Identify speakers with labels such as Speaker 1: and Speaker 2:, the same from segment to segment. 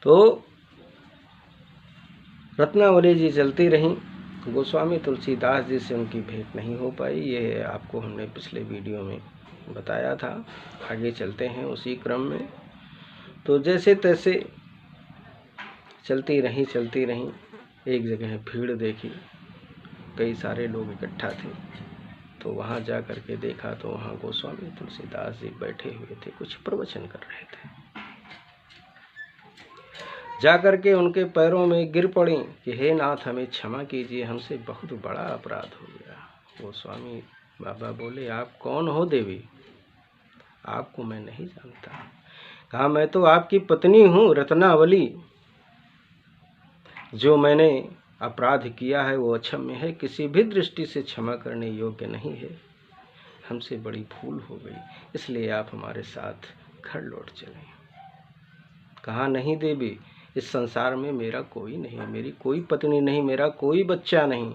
Speaker 1: तो रत्नावली जी चलती रहीं। गोस्वामी तुलसीदास जी से उनकी भेंट नहीं हो पाई। ये आपको हमने पिछले वीडियो में बताया था। आगे चलते हैं उसी क्रम में। तो जैसे तैसे चलती रहीं। एक जगह भीड़ देखी, कई सारे लोग इकट्ठा थे। तो वहाँ जा कर के देखा तो वहाँ गोस्वामी तुलसीदास जी बैठे हुए थे, कुछ प्रवचन कर रहे थे। जा कर के उनके पैरों में गिर पड़ी कि हे नाथ, हमें क्षमा कीजिए, हमसे बहुत बड़ा अपराध हो गया। गोस्वामी बाबा बोले, आप कौन हो देवी? आपको मैं नहीं जानता। कहा, मैं तो आपकी पत्नी हूँ रत्नावली। जो मैंने अपराध किया है वो अक्षम्य है, किसी भी दृष्टि से क्षमा करने योग्य नहीं है। हमसे बड़ी भूल हो गई, इसलिए आप हमारे साथ घर लौट चलें। कहा, नहीं देवी, इस संसार में मेरा कोई नहीं, मेरी कोई पत्नी नहीं, मेरा कोई बच्चा नहीं,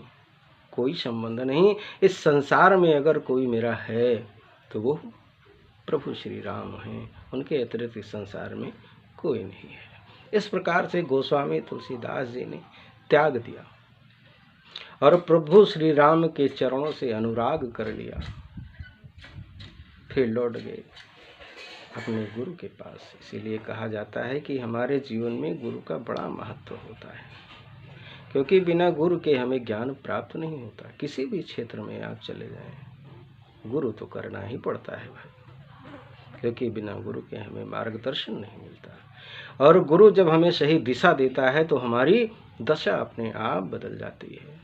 Speaker 1: कोई संबंध नहीं। इस संसार में अगर कोई मेरा है तो वो प्रभु श्री राम हैं, उनके अतिरिक्त इस संसार में कोई नहीं है। इस प्रकार से गोस्वामी तुलसीदास जी ने त्याग दिया और प्रभु श्री राम के चरणों से अनुराग कर लिया। फिर लौट गए अपने गुरु के पास। इसीलिए कहा जाता है कि हमारे जीवन में गुरु का बड़ा महत्व होता है, क्योंकि बिना गुरु के हमें ज्ञान प्राप्त नहीं होता। किसी भी क्षेत्र में आप चले जाएं, गुरु तो करना ही पड़ता है भाई, क्योंकि बिना गुरु के हमें मार्गदर्शन नहीं मिलता। और गुरु जब हमें सही दिशा देता है तो हमारी दशा अपने आप बदल जाती है।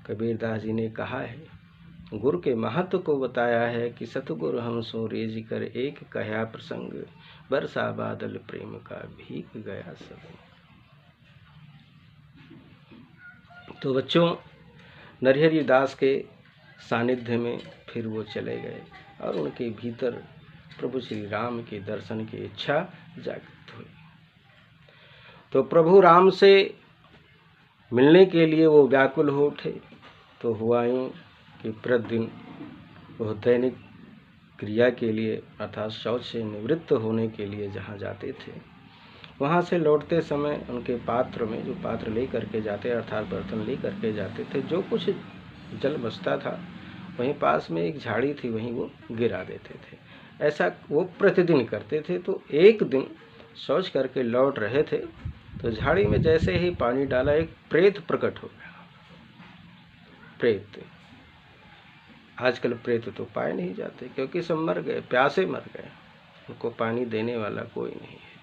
Speaker 1: कबीरदास जी ने कहा है, गुरु के महत्व को बताया है कि सतगुरु हम सो रेज कर एक कहा प्रसंग, बरसा बादल प्रेम का भीग गया सब। तो बच्चों, नरहरि दास के सानिध्य में फिर वो चले गए और उनके भीतर प्रभु श्री राम के दर्शन की इच्छा जागृत हुई। तो प्रभु राम से मिलने के लिए वो व्याकुल हो उठे। तो हुआ यूँ कि प्रतिदिन वह दैनिक क्रिया के लिए अर्थात शौच से निवृत्त होने के लिए जहाँ जाते थे, वहाँ से लौटते समय उनके पात्र में जो पात्र ले करके जाते अर्थात बर्तन ले करके जाते थे, जो कुछ जल बचता था वहीं पास में एक झाड़ी थी, वहीं वो गिरा देते थे। ऐसा वो प्रतिदिन करते थे। तो एक दिन शौच करके लौट रहे थे तो झाड़ी में जैसे ही पानी डाला, एक प्रेत प्रकट हो गया। प्रेत, आजकल प्रेत तो पाए नहीं जाते, क्योंकि सब मर गए, प्यासे मर गए, उनको पानी देने वाला कोई नहीं है।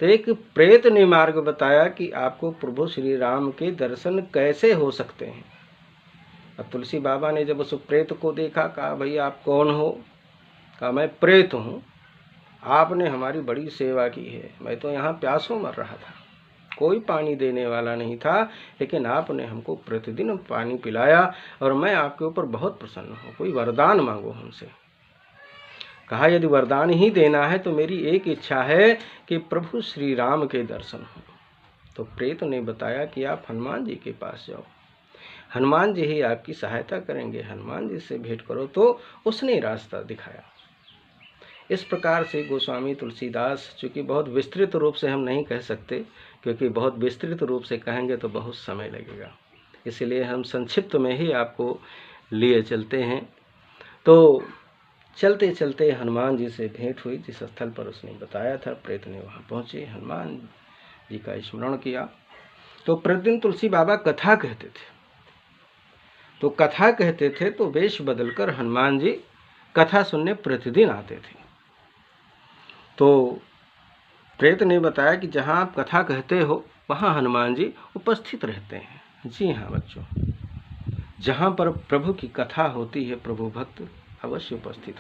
Speaker 1: तो एक प्रेत ने मार्ग बताया कि आपको प्रभु श्री राम के दर्शन कैसे हो सकते हैं। अब तुलसी बाबा ने जब उस प्रेत को देखा, कहा, भैया आप कौन हो? कहा, मैं प्रेत हूँ, आपने हमारी बड़ी सेवा की है। मैं तो यहाँ प्यासों मर रहा था, कोई पानी देने वाला नहीं था, लेकिन आपने हमको प्रतिदिन पानी पिलाया और मैं आपके ऊपर बहुत प्रसन्न हूँ। कोई वरदान मांगो हमसे। कहा, यदि वरदान ही देना है तो मेरी एक इच्छा है कि प्रभु श्री राम के दर्शन हो। तो प्रेत ने बताया कि आप हनुमान जी के पास जाओ, हनुमान जी ही आपकी सहायता करेंगे, हनुमान जी से भेंट करो। तो उसने रास्ता दिखाया। इस प्रकार से गोस्वामी तुलसीदास, चूँकि बहुत विस्तृत रूप से हम नहीं कह सकते, क्योंकि बहुत विस्तृत रूप से कहेंगे तो बहुत समय लगेगा, इसलिए हम संक्षिप्त में ही आपको लिए चलते हैं। तो चलते चलते हनुमान जी से भेंट हुई। जिस स्थल पर उसने बताया था, प्रेत ने वहाँ पहुँचे, हनुमान जी का स्मरण किया। तो प्रतिदिन तुलसी बाबा कथा कहते थे। तो कथा कहते थे तो वेश बदलकर हनुमान जी कथा सुनने प्रतिदिन आते थे। तो प्रेत ने बताया कि जहाँ आप कथा कहते हो वहाँ हनुमान जी उपस्थित रहते हैं। जी हाँ बच्चों, जहाँ पर प्रभु की कथा होती है प्रभु भक्त अवश्य उपस्थित